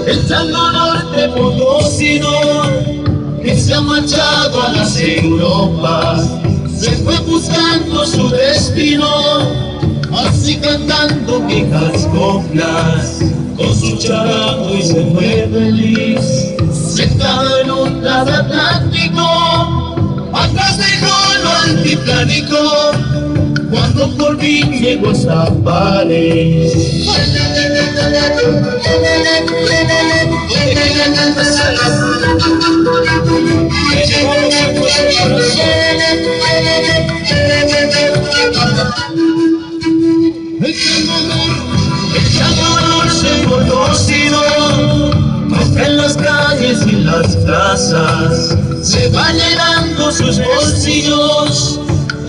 El tango norte potosino que se ha marchado a las Europas, se fue buscando su destino, así cantando viejas coplas, con su charango y se fue feliz, sentado en un transatlántico, atrás dejó lo altiplánico, cuando por fin llegó hasta París. El tango se conocido, en las calles y las plazas, se va llenando sus bolsillos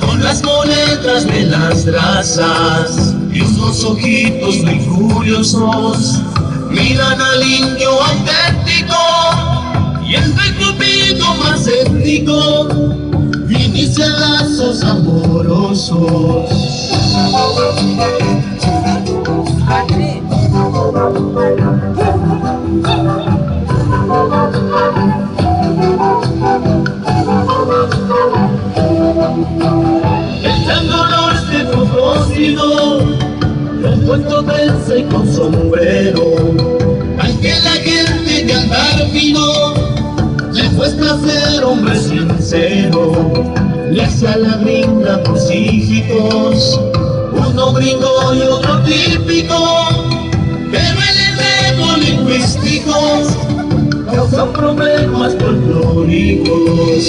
con las monedas de las razas, y unos ojitos muy curiosos miran al indio auténtico, y entre el grupito más étnico inician lazos amorosos. El tango norte potosino, un cuento dense con sombrero, al que la gente de andar fino le cuesta ser hombre sincero, le hace a la gringa dos hijitos, uno gringo y otro típico, pero el enredo lingüístico causa problemas folclóricos.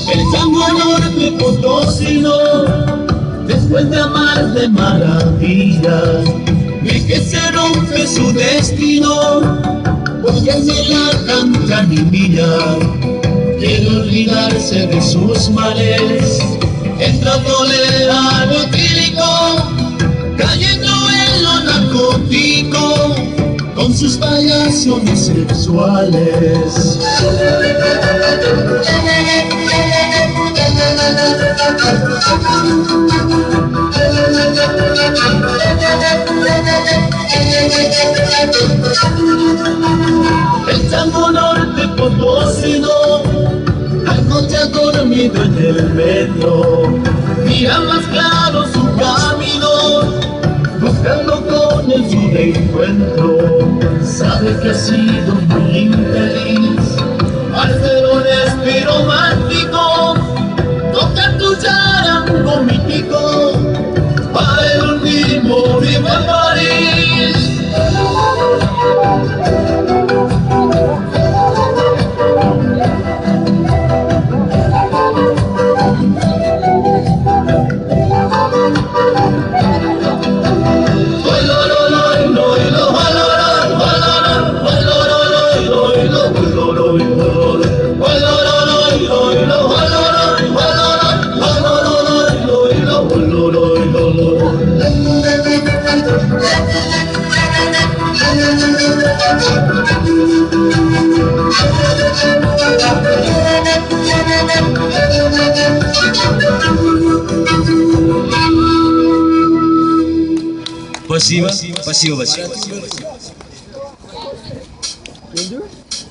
El tango norte potosino, después de amar de maravilla, ve que se rompe su destino, porque se la canta niña, quiere olvidarse de sus males, entrándole a lo etílico, cayendo en lo narcótico, con sus variaciones sexuales. El tango norte potosino, anoche ha dormido en el metro, mira más claro su camino, buscando con él su reencuentro, sabe que ha sido muy infeliz, al ser honesto y romántico, toca tu charango mítico, para el último vivo en París. Спасибо, спасибо, спасибо.